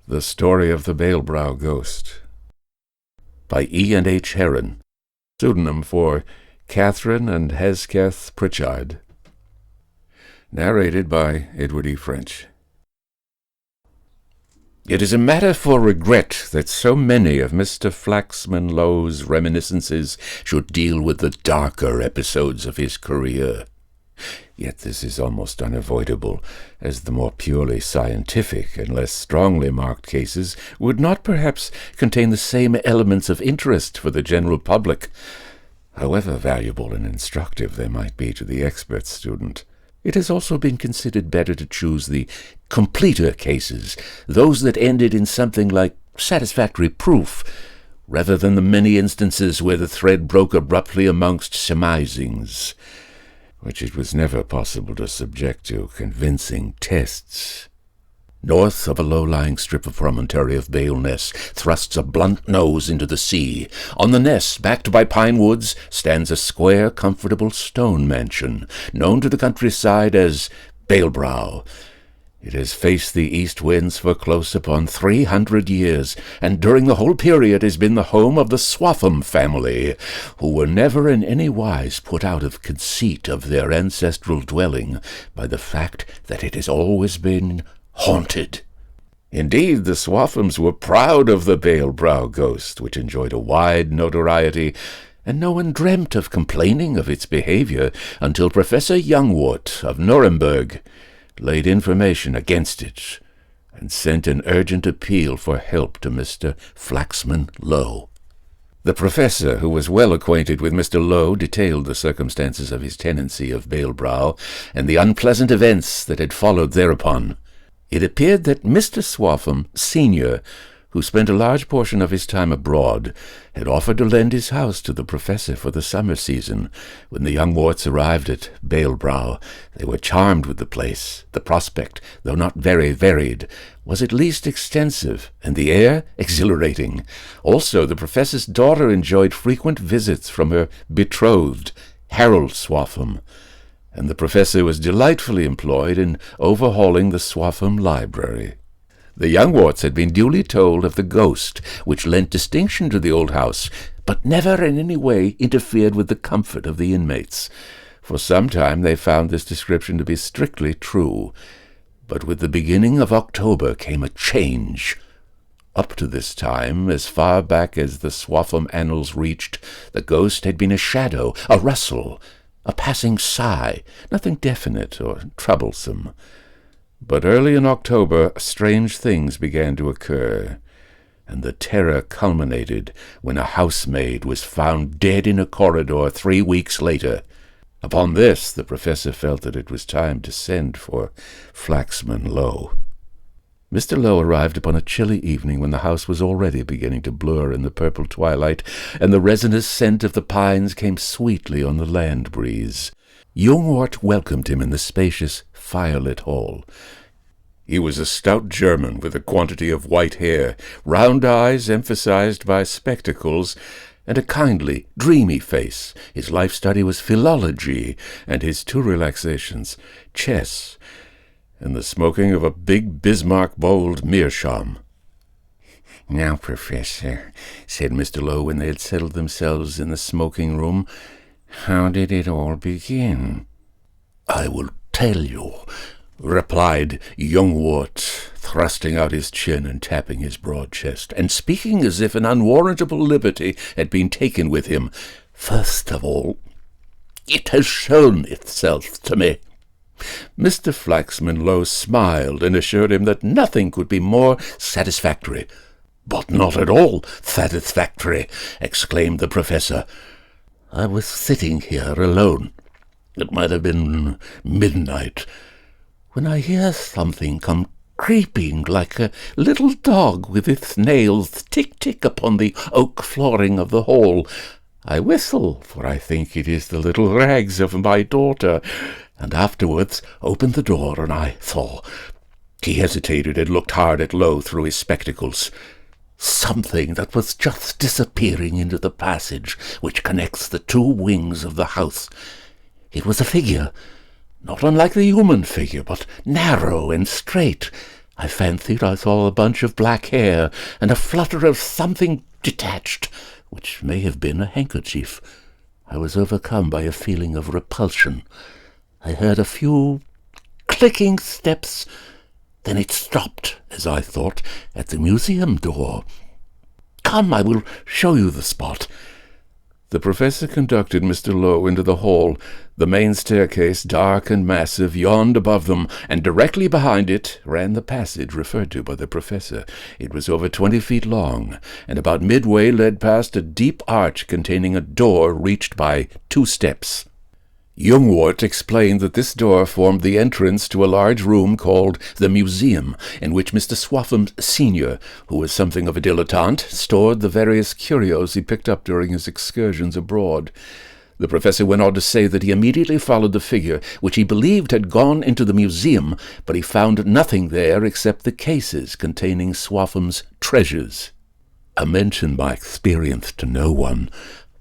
The Story of the BAELBROW Ghost by E. and H. Heron, pseudonym for Catherine and Hesketh Pritchard. Narrated by Edward E. French. It is a matter for regret that so many of Mr. Flaxman Low's reminiscences should deal with the darker episodes of his career. Yet this is almost unavoidable, as the more purely scientific and less strongly marked cases would not perhaps contain the same elements of interest for the general public, however valuable and instructive they might be to the expert student. It has also been considered better to choose the completer cases, those that ended in something like satisfactory proof, rather than the many instances where the thread broke abruptly amongst surmisings, which it was never possible to subject to convincing tests. North of a low-lying strip of promontory of Bale Ness thrusts a blunt nose into the sea. On the Ness, backed by pine woods, stands a square, comfortable stone mansion, known to the countryside as BAELBROW. It has faced the east winds for close upon 300 years, and during the whole period has been the home of the Swaffham family, who were never in any wise put out of conceit of their ancestral dwelling by the fact that it has always been haunted. Indeed, the Swaffhams were proud of the BAELBROW ghost, which enjoyed a wide notoriety, and no one dreamt of complaining of its behavior until Professor Youngwort of Nuremberg laid information against it, and sent an urgent appeal for help to Mr. Flaxman Low. The professor, who was well acquainted with Mr. Low, detailed the circumstances of his tenancy of BAELBROW, and the unpleasant events that had followed thereupon. It appeared that Mr. Swaffham, Sr., who spent a large portion of his time abroad, had offered to lend his house to the professor for the summer season. When the Youngworts arrived at BAELBROW, they were charmed with the place. The prospect, though not very varied, was at least extensive, and the air exhilarating. Also, the professor's daughter enjoyed frequent visits from her betrothed, Harold Swaffham, and the professor was delightfully employed in overhauling the Swaffham library. The Youngworts had been duly told of the ghost, which lent distinction to the old house, but never in any way interfered with the comfort of the inmates. For some time they found this description to be strictly true, but with the beginning of October came a change. Up to this time, as far back as the Swaffham annals reached, the ghost had been a shadow, a rustle, a passing sigh, nothing definite or troublesome. But early in October, strange things began to occur, and the terror culminated when a housemaid was found dead in a corridor 3 weeks later. Upon this, the professor felt that it was time to send for Flaxman Low. Mr. Low arrived upon a chilly evening when the house was already beginning to blur in the purple twilight, and the resinous scent of the pines came sweetly on the land breeze. Youngwort welcomed him in the spacious, firelit hall. He was a stout German with a quantity of white hair, round eyes emphasized by spectacles, and a kindly, dreamy face. His life study was philology, and his two relaxations, chess, and the smoking of a big Bismarck-bowled meerschaum. "Now, Professor," said Mr. Low when they had settled themselves in the smoking-room, "how did it all begin?" "I will tell you," replied Youngwort, thrusting out his chin and tapping his broad chest, and speaking as if an unwarrantable liberty had been taken with him. "First of all, it has shown itself to me." Mr. Flaxman Low smiled and assured him that nothing could be more satisfactory. "But not at all satisfactory," exclaimed the professor. "I was sitting here alone. It might have been midnight, when I hear something come creeping like a little dog with its nails tick-tick upon the oak flooring of the hall. I whistle, for I think it is the little Rags of my daughter, and afterwards open the door, and I saw—" He hesitated and looked hard at Low through his spectacles. "Something that was just disappearing into the passage which connects the two wings of the house. It was a figure, not unlike the human figure, but narrow and straight, I fancied I saw a bunch of black hair and a flutter of something detached, which may have been a handkerchief. I was overcome by a feeling of repulsion. I heard a few clicking steps. Then it stopped, as I thought, at the museum door. Come, I will show you the spot. The professor conducted Mr. Low into the hall. The main staircase, dark and massive, yawned above them, and directly behind it ran the passage referred to by the professor. It was over 20 feet long, and about midway led past a deep arch containing a door reached by 2 steps. Jungwort explained that this door formed the entrance to a large room called the Museum, in which Mr. Swaffham Sr., who was something of a dilettante, stored the various curios he picked up during his excursions abroad. The professor went on to say that he immediately followed the figure, which he believed had gone into the museum, but he found nothing there except the cases containing Swaffham's treasures. I mentioned my experience to no one.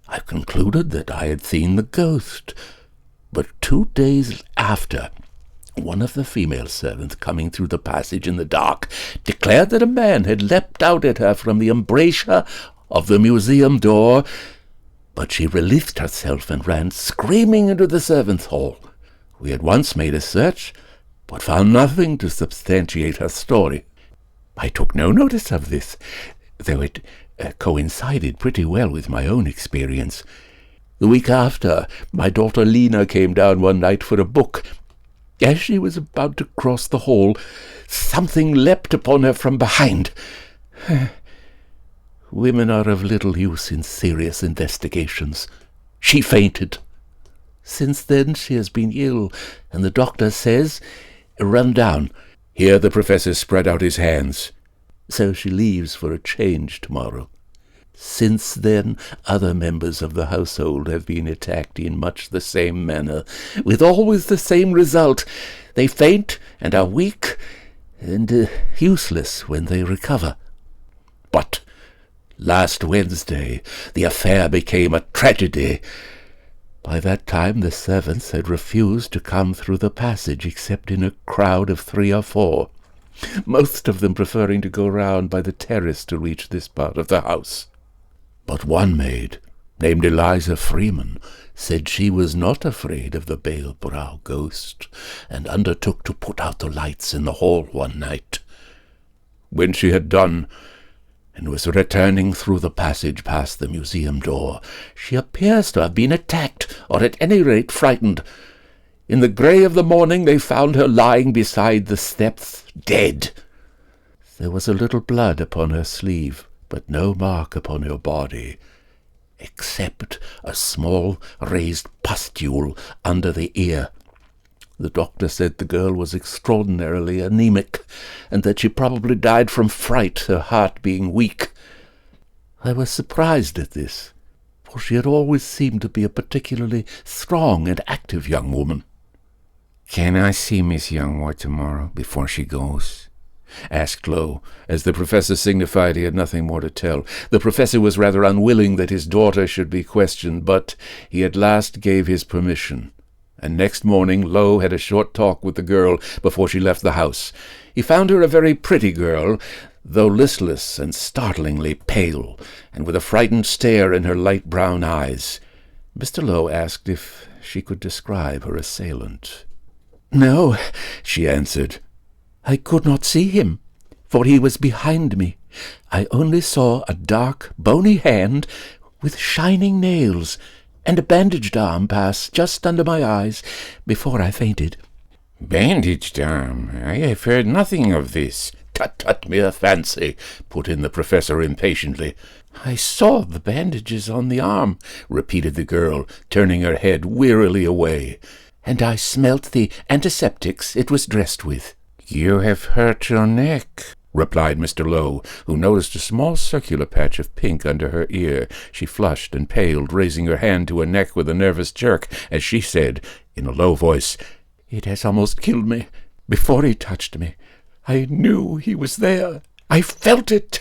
I concluded that I had seen the ghost. But 2 days after, one of the female servants coming through the passage in the dark declared that a man had leapt out at her from the embrasure of the museum door, but she released herself and ran screaming into the servants' hall. We at once made a search, but found nothing to substantiate her story. I took no notice of this, though it coincided pretty well with my own experience. The week after, my daughter Lena came down one night for a book. As she was about to cross the hall, something leapt upon her from behind. Women are of little use in serious investigations. She fainted. Since then she has been ill, and the doctor says, run down. Here the professor spread out his hands. So she leaves for a change tomorrow. Since then, other members of the household have been attacked in much the same manner, with always the same result. They faint and are weak and useless when they recover. But last Wednesday, the affair became a tragedy. By that time, the servants had refused to come through the passage except in a crowd of 3 or 4, most of them preferring to go round by the terrace to reach this part of the house. But one maid, named Eliza Freeman, said she was not afraid of the BAELBROW ghost, and undertook to put out the lights in the hall one night. When she had done, and was returning through the passage past the museum door, she appears to have been attacked, or at any rate frightened. In the grey of the morning they found her lying beside the steps, dead. There was a little blood upon her sleeve, but no mark upon her body, except a small raised pustule under the ear. The doctor said the girl was extraordinarily anemic, and that she probably died from fright, her heart being weak. I was surprised at this, for she had always seemed to be a particularly strong and active young woman. "Can I see Miss Youngwort tomorrow, before she goes?" asked Low, as the professor signified he had nothing more to tell. The professor was rather unwilling that his daughter should be questioned, but he at last gave his permission, and next morning Low had a short talk with the girl before she left the house. He found her a very pretty girl, though listless and startlingly pale, and with a frightened stare in her light brown eyes. Mr. Low asked if she could describe her assailant. "No," she answered. "I could not see him, for he was behind me. I only saw a dark, bony hand with shining nails, and a bandaged arm pass just under my eyes before I fainted." "Bandaged arm? I have heard nothing of this." "Tut, mere fancy," put in the professor impatiently. "I saw the bandages on the arm," repeated the girl, turning her head wearily away, "and I smelt the antiseptics it was dressed with." "You have hurt your neck," replied Mr. Low, who noticed a small circular patch of pink under her ear. She flushed and paled, raising her hand to her neck with a nervous jerk, as she said, in a low voice, "It has almost killed me. Before he touched me, I knew he was there. I felt it."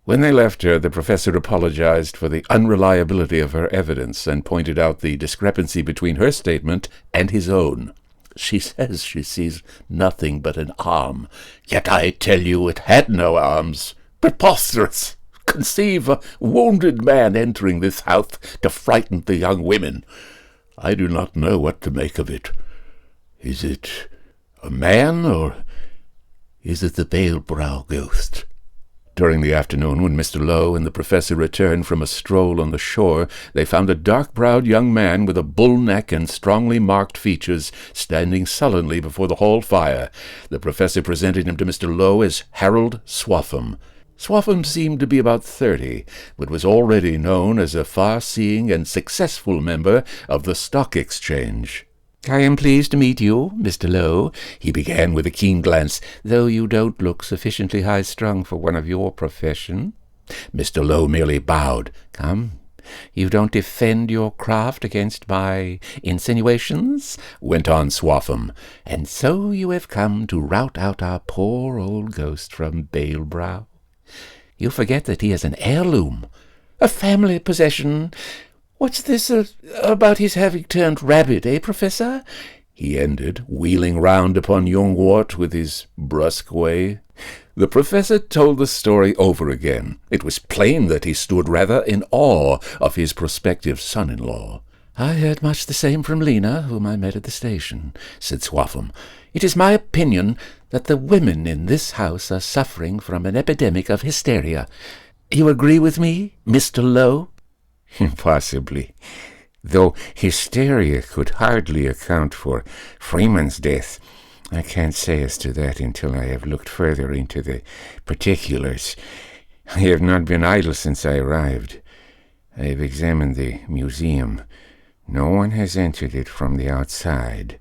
When they left her, the professor apologized for the unreliability of her evidence and pointed out the discrepancy between her statement and his own. She says she sees nothing but an arm, yet I tell you it had no arms. Preposterous! Conceive a wounded man entering this house to frighten the young women. I do not know what to make of it. Is it a man, or is it the BAELBROW ghost? During the afternoon, when Mr. Low and the professor returned from a stroll on the shore, they found a dark-browed young man with a bull neck and strongly marked features standing sullenly before the hall fire. The professor presented him to Mr. Low as Harold Swaffham. Swaffham seemed to be about 30, but was already known as a far-seeing and successful member of the Stock Exchange. "I am pleased to meet you, Mr. Low," he began with a keen glance, "though you don't look sufficiently high-strung for one of your profession." Mr. Low merely bowed. "Come, you don't defend your craft against my insinuations," went on Swaffham, "and so you have come to rout out our poor old ghost from BAELBROW. You forget that he is an heirloom, a family possession. What's this about his having turned rabbit, Professor?" he ended, wheeling round upon young Wart with his brusque way. The professor told the story over again. It was plain that he stood rather in awe of his prospective son-in-law. "I heard much the same from Lena, whom I met at the station," said Swaffham. "It is my opinion that the women in this house are suffering from an epidemic of hysteria. You agree with me, Mr. Low?" "Possibly, though hysteria could hardly account for Freeman's death. I can't say as to that until I have looked further into the particulars. I have not been idle since I arrived. I have examined the museum. No one has entered it from the outside,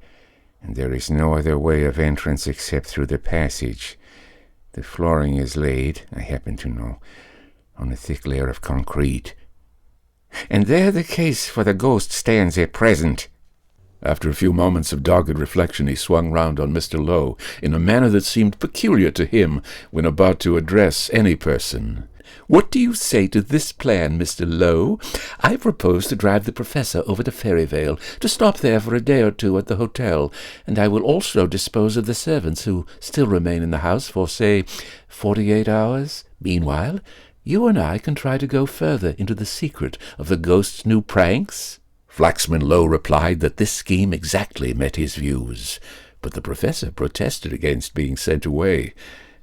and there is no other way of entrance except through the passage. The flooring is laid, I happen to know, on a thick layer of concrete. And there the case for the ghost stands at present." After a few moments of dogged reflection, he swung round on Mr. Low in a manner that seemed peculiar to him when about to address any person. "What do you say to this plan, Mr. Low? I propose to drive the professor over to Ferryvale, to stop there for a day or two at the hotel, and I will also dispose of the servants who still remain in the house for, say, 48 hours. Meanwhile, you and I can try to go further into the secret of the ghost's new pranks." Flaxman Low replied that this scheme exactly met his views, but the professor protested against being sent away.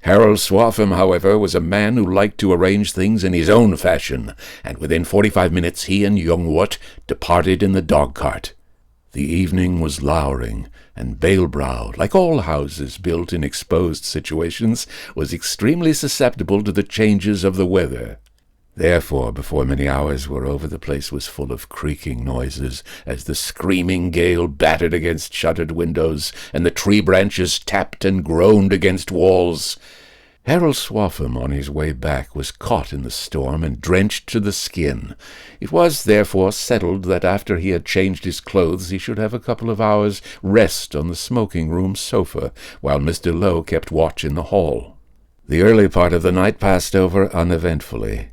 Harold Swaffham, however, was a man who liked to arrange things in his own fashion, and within 45 minutes he and young Wat departed in the dog-cart. The evening was lowering, and BAELBROW, like all houses built in exposed situations, was extremely susceptible to the changes of the weather. Therefore, before many hours were over, the place was full of creaking noises, as the screaming gale battered against shuttered windows, and the tree branches tapped and groaned against walls. Harold Swaffham, on his way back, was caught in the storm and drenched to the skin. It was, therefore, settled that after he had changed his clothes he should have a couple of hours' rest on the smoking-room sofa, while Mr. Low kept watch in the hall. The early part of the night passed over uneventfully.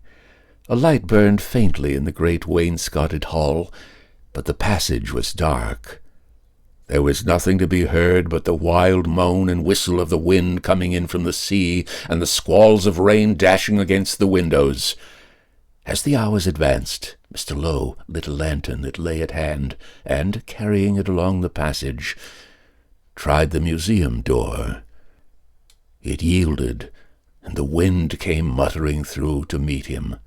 A light burned faintly in the great wainscoted hall, but the passage was dark. There was nothing to be heard but the wild moan and whistle of the wind coming in from the sea, and the squalls of rain dashing against the windows. As the hours advanced, Mr. Low lit a lantern that lay at hand, and, carrying it along the passage, tried the museum door. It yielded, and the wind came muttering through to meet him.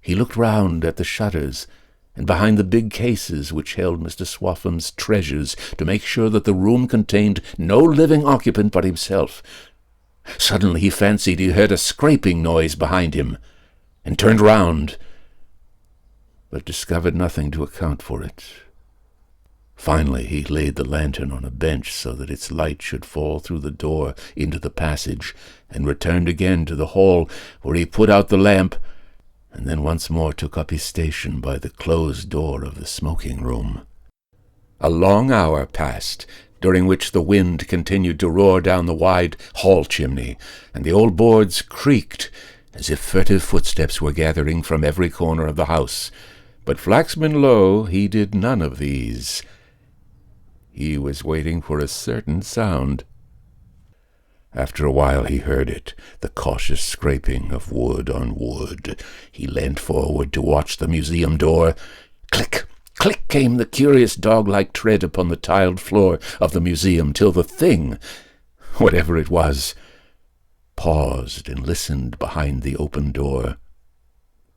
He looked round at the shutters and behind the big cases which held Mr. Swaffham's treasures to make sure that the room contained no living occupant but himself. Suddenly he fancied he heard a scraping noise behind him, and turned round, but discovered nothing to account for it. Finally he laid the lantern on a bench so that its light should fall through the door into the passage, and returned again to the hall, where he put out the lamp, and then once more took up his station by the closed door of the smoking-room. A long hour passed, during which the wind continued to roar down the wide hall chimney, and the old boards creaked as if furtive footsteps were gathering from every corner of the house. But Flaxman Low heeded none of these. He was waiting for a certain sound. After a while he heard it, the cautious scraping of wood on wood. He leant forward to watch the museum door. Click, click came the curious dog-like tread upon the tiled floor of the museum, till the thing, whatever it was, paused and listened behind the open door.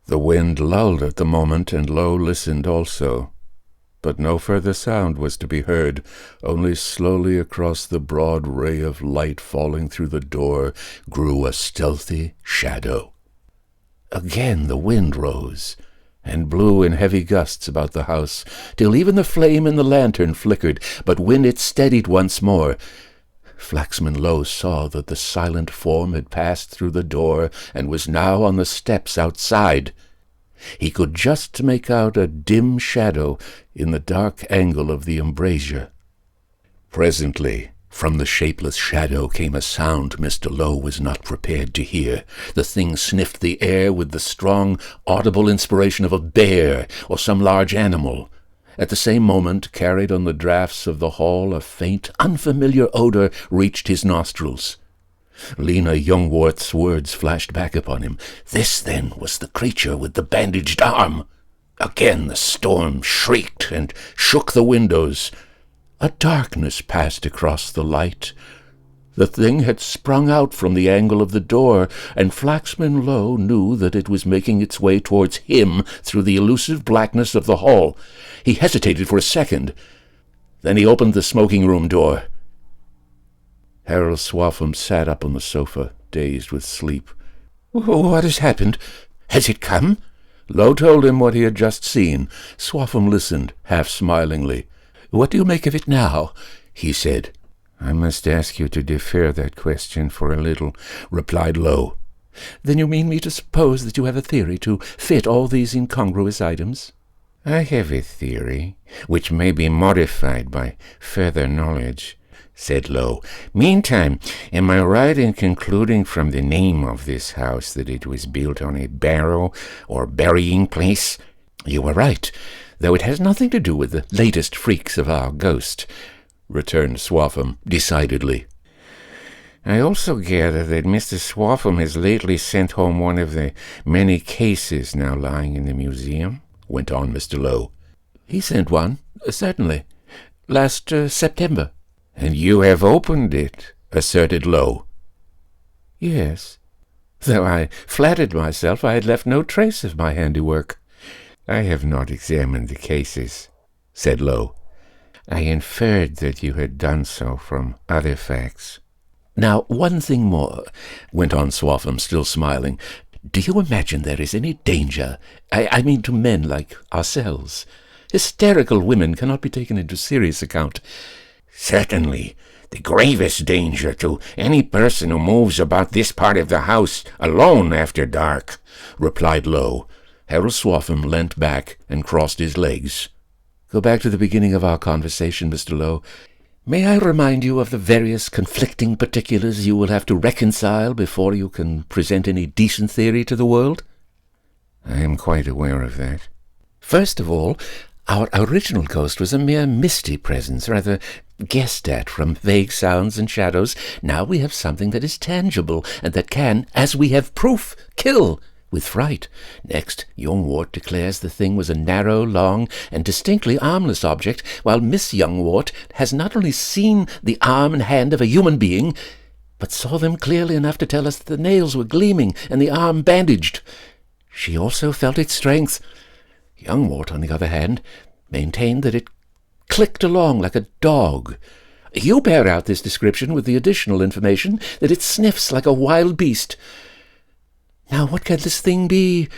The wind lulled at the moment, and Low listened also. But no further sound was to be heard. Only slowly across the broad ray of light falling through the door grew a stealthy shadow. Again the wind rose, and blew in heavy gusts about the house, till even the flame in the lantern flickered. But when it steadied once more, Flaxman Low saw that the silent form had passed through the door and was now on the steps outside. He could just make out a dim shadow in the dark angle of the embrasure. Presently, from the shapeless shadow came a sound Mr. Low was not prepared to hear. The thing sniffed the air with the strong, audible inspiration of a bear or some large animal. At the same moment, carried on the draughts of the hall, a faint, unfamiliar odor reached his nostrils. Lena Youngworth's words flashed back upon him. This, then, was the creature with the bandaged arm. Again the storm shrieked and shook the windows. A darkness passed across the light. The thing had sprung out from the angle of the door, and Flaxman Low knew that it was making its way towards him through the elusive blackness of the hall. He hesitated for a second. Then he opened the smoking-room door. Harold Swaffham sat up on the sofa, dazed with sleep. "What has happened? Has it come?" Low told him what he had just seen. Swaffham listened, half-smilingly. "What do you make of it now?" he said. "I must ask you to defer that question for a little," replied Low. "Then you mean me to suppose that you have a theory to fit all these incongruous items?" "I have a theory, which may be modified by further knowledge," said Low. "Meantime, am I right in concluding from the name of this house that it was built on a barrow or burying place?" "You are right, though it has nothing to do with the latest freaks of our ghost," returned Swaffham decidedly. "I also gather that Mr. Swaffham has lately sent home one of the many cases now lying in the museum," went on Mr. Low. "He sent one, certainly, last September." "And you have opened it," asserted Low. "Yes, though I flattered myself I had left no trace of my handiwork." "I have not examined the cases," said Low. "I inferred that you had done so from other facts." "Now, one thing more," went on Swaffham, still smiling. "Do you imagine there is any danger? I mean to men like ourselves. Hysterical women cannot be taken into serious account." "Certainly, the gravest danger to any person who moves about this part of the house alone after dark," replied Low. Harold Swaffham leant back and crossed his legs. "Go back to the beginning of our conversation, Mr. Low. May I remind you of the various conflicting particulars you will have to reconcile before you can present any decent theory to the world?" "I am quite aware of that." "First of all, our original ghost was a mere misty presence, rather guessed at from vague sounds and shadows. Now we have something that is tangible, and that can, as we have proof, kill with fright. Next, Youngwort declares the thing was a narrow, long, and distinctly armless object, while Miss Youngwort has not only seen the arm and hand of a human being, but saw them clearly enough to tell us that the nails were gleaming and the arm bandaged. She also felt its strength. Youngwort, on the other hand, maintained that it clicked along like a dog. You bear out this description with the additional information that it sniffs like a wild beast. Now, what can this thing be?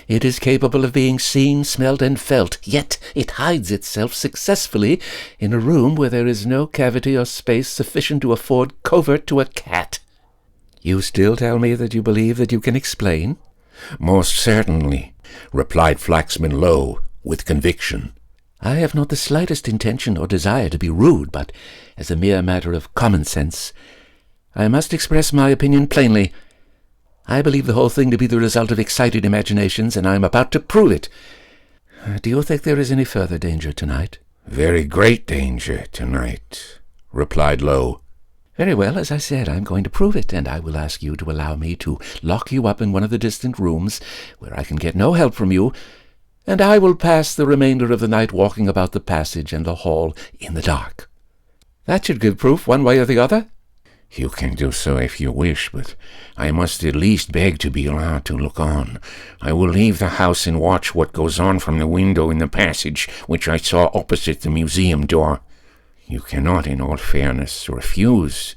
It is capable of being seen, smelt, and felt, yet it hides itself successfully in a room where there is no cavity or space sufficient to afford covert to a cat. You still tell me that you believe that you can explain?" "Most certainly," replied Flaxman Low with conviction. "I have not the slightest intention or desire to be rude, but as a mere matter of common sense, I must express my opinion plainly. I believe the whole thing to be the result of excited imaginations, and I am about to prove it. Do you think there is any further danger tonight?" Very great danger tonight, replied Low. Very well, as I said, I'm going to prove it, and I will ask you to allow me to lock you up in one of the distant rooms, where I can get no help from you, and I will pass the remainder of the night walking about the passage and the hall in the dark. That should give proof one way or the other. You can do so if you wish, but I must at least beg to be allowed to look on. I will leave the house and watch what goes on from the window in the passage which I saw opposite the museum door. You cannot, in all fairness, refuse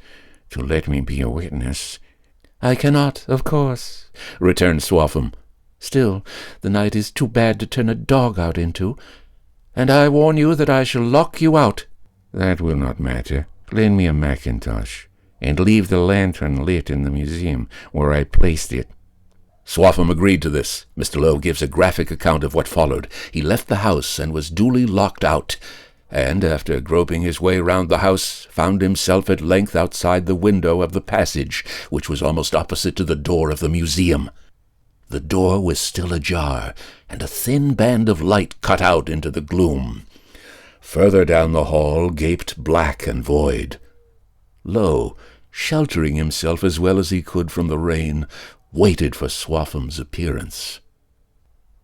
to let me be a witness. I cannot, of course, returned Swaffham. Still, the night is too bad to turn a dog out into, and I warn you that I shall lock you out. That will not matter. Lend me a mackintosh, and leave the lantern lit in the museum, where I placed it. Swaffham agreed to this. Mr. Low gives a graphic account of what followed. He left the house and was duly locked out, and, after groping his way round the house, found himself at length outside the window of the passage, which was almost opposite to the door of the museum. The door was still ajar, and a thin band of light cut out into the gloom. Further down the hall gaped black and void. Low, sheltering himself as well as he could from the rain, waited for Swaffham's appearance.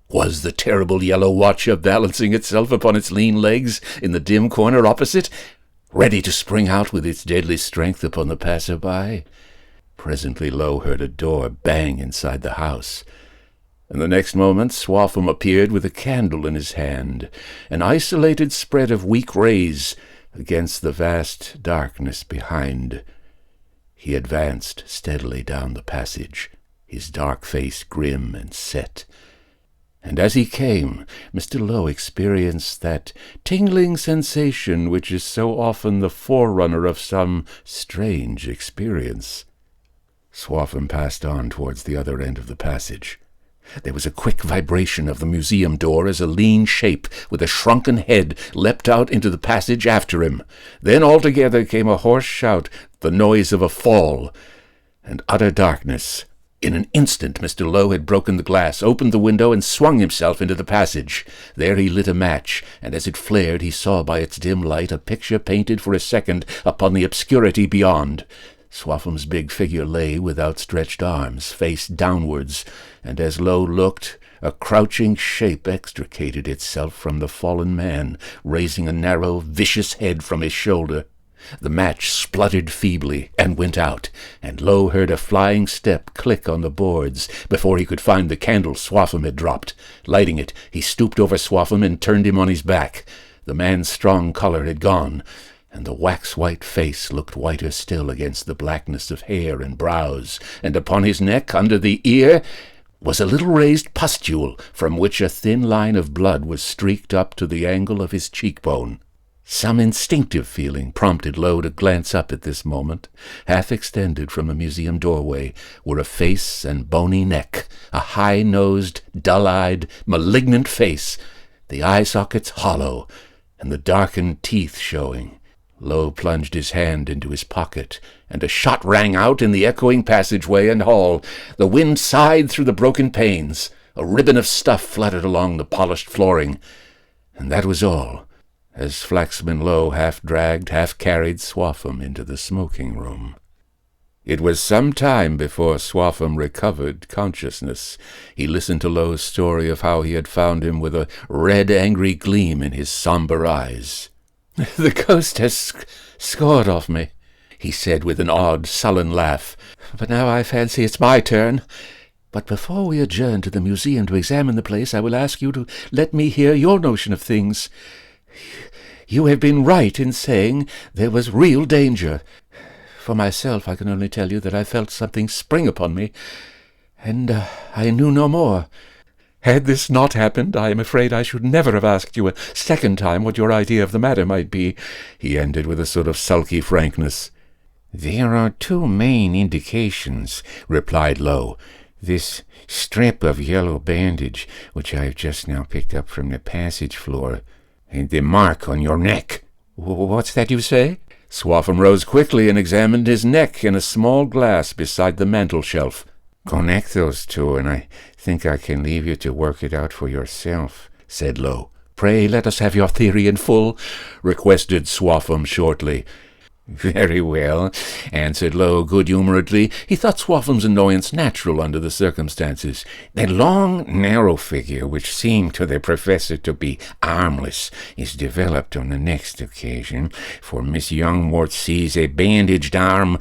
Was the terrible yellow watcher balancing itself upon its lean legs in the dim corner opposite, ready to spring out with its deadly strength upon the passer-by? Presently Low heard a door bang inside the house, and the next moment Swaffham appeared with a candle in his hand, an isolated spread of weak rays against the vast darkness behind. He advanced steadily down the passage, his dark face grim and set, and as he came, Mr. Low experienced that tingling sensation which is so often the forerunner of some strange experience. Swaffham passed on towards the other end of the passage. There was a quick vibration of the museum door as a lean shape with a shrunken head leapt out into the passage after him. Then altogether came a hoarse shout, the noise of a fall, and utter darkness. In an instant Mr. Low had broken the glass, opened the window, and swung himself into the passage. There he lit a match, and as it flared he saw by its dim light a picture painted for a second upon the obscurity beyond. Swaffham's big figure lay with outstretched arms, face downwards, and as Low looked, a crouching shape extricated itself from the fallen man, raising a narrow, vicious head from his shoulder. The match spluttered feebly and went out, and Low heard a flying step click on the boards before he could find the candle Swaffham had dropped. Lighting it, he stooped over Swaffham and turned him on his back. The man's strong colour had gone, and the wax-white face looked whiter still against the blackness of hair and brows, and upon his neck, under the ear, was a little raised pustule from which a thin line of blood was streaked up to the angle of his cheekbone. Some instinctive feeling prompted Low to glance up at this moment. Half extended from the museum doorway were a face and bony neck, a high-nosed, dull-eyed, malignant face, the eye sockets hollow, and the darkened teeth showing. Low plunged his hand into his pocket, and a shot rang out in the echoing passageway and hall. The wind sighed through the broken panes. A ribbon of stuff fluttered along the polished flooring, and that was all, as Flaxman Low half-dragged, half-carried Swaffham into the smoking-room. It was some time before Swaffham recovered consciousness. He listened to Low's story of how he had found him with a red, angry gleam in his sombre eyes. "The ghost has scored off me," he said with an odd, sullen laugh. "But now I fancy it's my turn. But before we adjourn to the museum to examine the place, I will ask you to let me hear your notion of things. You have been right in saying there was real danger. For myself, I can only tell you that I felt something spring upon me, and I knew no more. Had this not happened, I am afraid I should never have asked you a second time what your idea of the matter might be," he ended with a sort of sulky frankness. "There are two main indications," replied Low. "This strip of yellow bandage, which I have just now picked up from the passage floor, and the mark on your neck." "What's that you say?" Swaffham rose quickly and examined his neck in a small glass beside the mantel-shelf. "Connect those two, and I think I can leave you to work it out for yourself," said Low. Pray let us have your theory in full, requested Swaffham shortly. Very well, answered Low good-humouredly. He thought Swaffham's annoyance natural under the circumstances. The long, narrow figure, which seemed to the professor to be armless, is developed on the next occasion, for Miss Youngworth sees a bandaged arm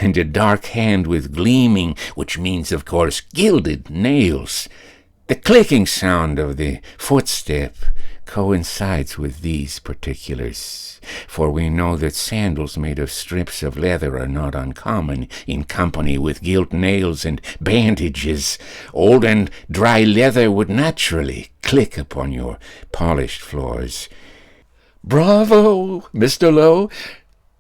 and a dark hand with gleaming, which means, of course, gilded nails. The clicking sound of the footstep coincides with these particulars, for we know that sandals made of strips of leather are not uncommon in company with gilt nails and bandages. Old and dry leather would naturally click upon your polished floors. Bravo, Mr. Low!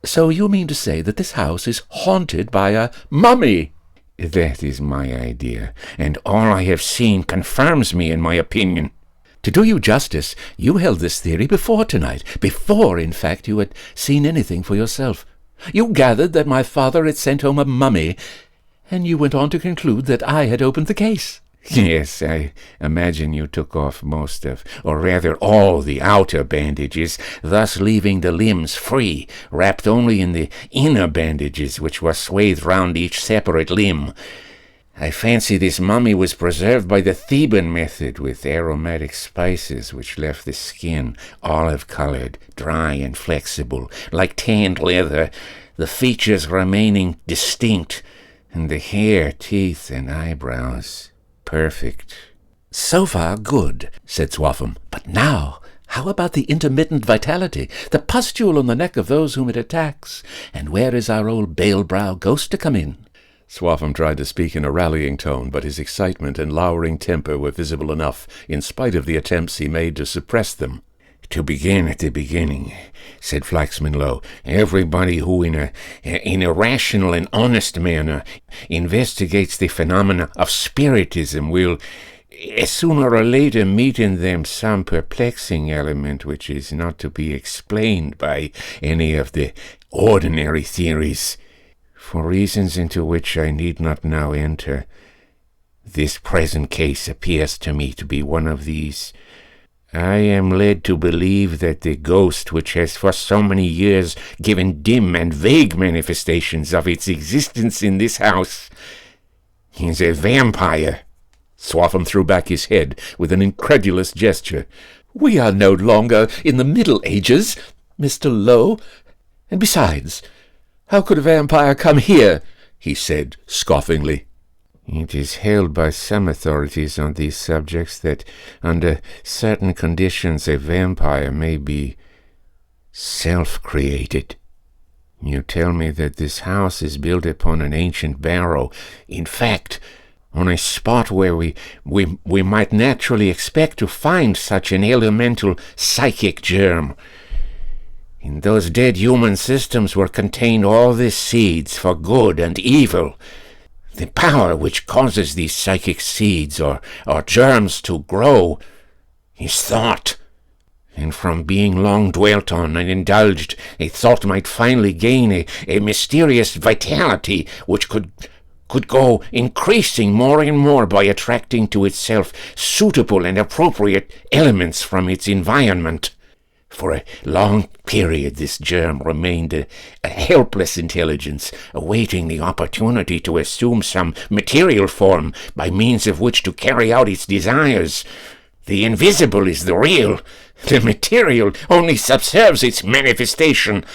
So you mean to say that this house is haunted by a mummy? That is my idea, and all I have seen confirms me in my opinion. To do you justice, you held this theory before tonight, before, in fact, you had seen anything for yourself. You gathered that my father had sent home a mummy, and you went on to conclude that I had opened the case. Yes, I imagine you took off most of, or rather all, the outer bandages, thus leaving the limbs free, wrapped only in the inner bandages, which were swathed round each separate limb. I fancy this mummy was preserved by the Theban method, with aromatic spices which left the skin olive-coloured, dry and flexible, like tanned leather, the features remaining distinct, and the hair, teeth, and eyebrows perfect. So far, good, said Swaffham. But now, how about the intermittent vitality, the pustule on the neck of those whom it attacks? And where is our old BAELBROW ghost to come in? Swaffham tried to speak in a rallying tone, but his excitement and lowering temper were visible enough, in spite of the attempts he made to suppress them. To begin at the beginning, said Flaxman Low, everybody who in a rational and honest manner investigates the phenomena of spiritism will, sooner or later, meet in them some perplexing element which is not to be explained by any of the ordinary theories. For reasons into which I need not now enter, this present case appears to me to be one of these. I am led to believe that the ghost which has for so many years given dim and vague manifestations of its existence in this house is a vampire. Swaffham threw back his head with an incredulous gesture. We are no longer in the Middle Ages, Mr. Low. And besides, how could a vampire come here? He said scoffingly. It is held by some authorities on these subjects that under certain conditions a vampire may be self-created. You tell me that this house is built upon an ancient barrow, in fact, on a spot where we might naturally expect to find such an elemental psychic germ. In those dead human systems were contained all the seeds for good and evil. The power which causes these psychic seeds or germs to grow is thought. And from being long dwelt on and indulged, a thought might finally gain a mysterious vitality which could go increasing more and more by attracting to itself suitable and appropriate elements from its environment. For a long period this germ remained a helpless intelligence, awaiting the opportunity to assume some material form by means of which to carry out its desires. The invisible is the real. The material only subserves its manifestation.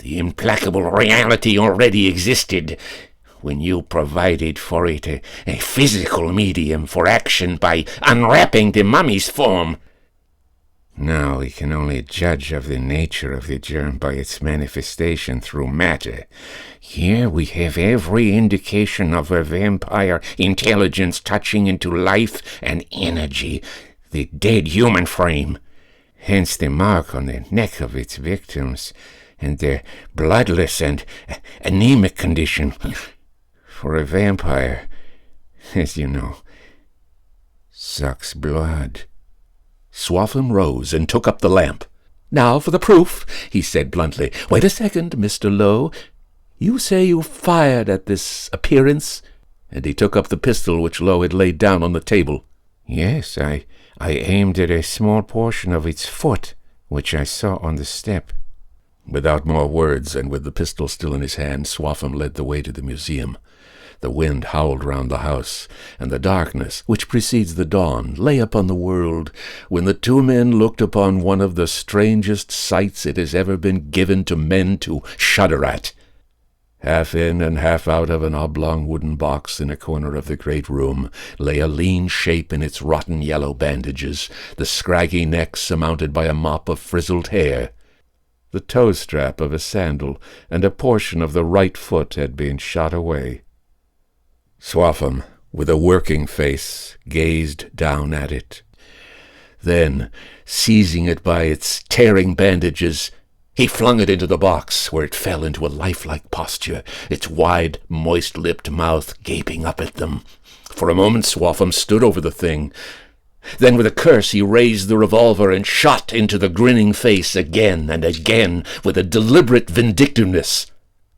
The implacable reality already existed when you provided for it a physical medium for action by unwrapping the mummy's form. Now we can only judge of the nature of the germ by its manifestation through matter. Here we have every indication of a vampire intelligence touching into life and energy, the dead human frame. Hence the mark on the neck of its victims, and their bloodless and anemic condition. For a vampire, as you know, sucks blood. Swaffham rose and took up the lamp. Now for the proof, he said bluntly. Wait a second, Mr. Low. You say you fired at this appearance? And he took up the pistol which Low had laid down on the table. Yes, I aimed at a small portion of its foot, which I saw on the step. Without more words, and with the pistol still in his hand, Swaffham led the way to the museum. The wind howled round the house, and the darkness, which precedes the dawn, lay upon the world, when the two men looked upon one of the strangest sights it has ever been given to men to shudder at. Half in and half out of an oblong wooden box in a corner of the great room lay a lean shape in its rotten yellow bandages, the scraggy neck surmounted by a mop of frizzled hair. The toe strap of a sandal and a portion of the right foot had been shot away. Swaffham, with a working face, gazed down at it. Then, seizing it by its tearing bandages, he flung it into the box, where it fell into a lifelike posture, its wide, moist-lipped mouth gaping up at them. For a moment Swaffham stood over the thing. Then with a curse he raised the revolver and shot into the grinning face again and again with a deliberate vindictiveness.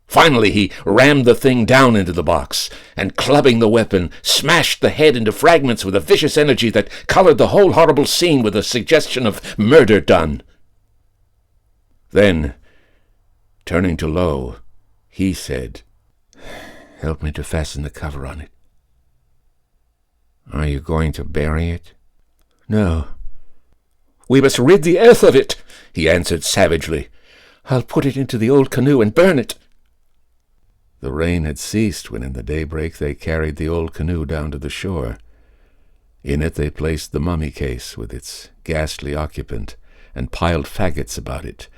Finally he rammed the thing down into the box, and clubbing the weapon, smashed the head into fragments with a vicious energy that colored the whole horrible scene with a suggestion of murder done. Then, turning to Low, he said, "Help me to fasten the cover on it." "Are you going to bury it?" "No." "We must rid the earth of it," he answered savagely. "I'll put it into the old canoe and burn it." The rain had ceased when in the daybreak they carried the old canoe down to the shore. In it they placed the mummy case with its ghastly occupant and piled faggots about it.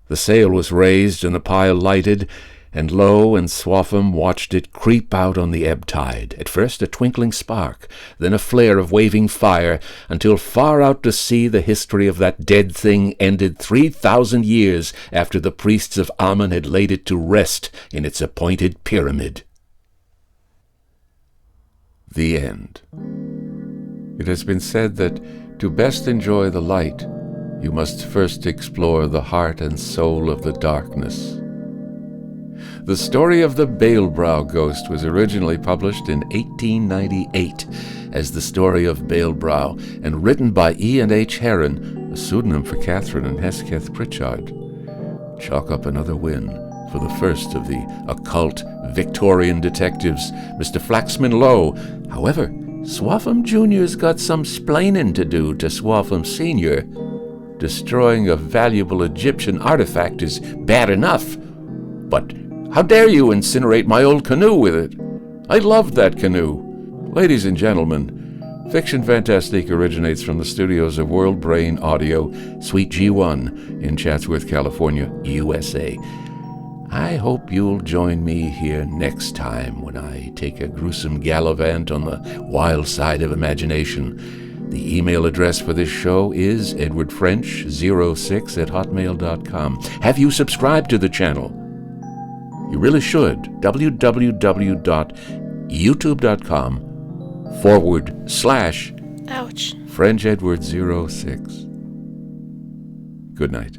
The sail was raised and the pile lighted, and Low and Swaffham watched it creep out on the ebb tide, at first a twinkling spark, then a flare of waving fire, until far out to sea the history of that dead thing ended 3,000 years after the priests of Amun had laid it to rest in its appointed pyramid. The end. It has been said that to best enjoy the light, you must first explore the heart and soul of the darkness. The story of the BAELBROW Ghost was originally published in 1898 as The Story of BAELBROW and written by E. and H. Heron, a pseudonym for Catherine and Hesketh Pritchard. Chalk up another win for the first of the occult Victorian detectives, Mr. Flaxman Low. However, Swaffham Jr.'s got some splaining to do to Swaffham Sr. Destroying a valuable Egyptian artifact is bad enough, but how dare you incinerate my old canoe with it? I loved that canoe. Ladies and gentlemen, Fiction Fantastique originates from the studios of World Brain Audio, Suite G1 in Chatsworth, California, USA. I hope you'll join me here next time when I take a gruesome gallivant on the wild side of imagination. The email address for this show is edwardfrench06@hotmail.com. Have you subscribed to the channel? You really should. www.youtube.com/FrenchEdward06. Good night.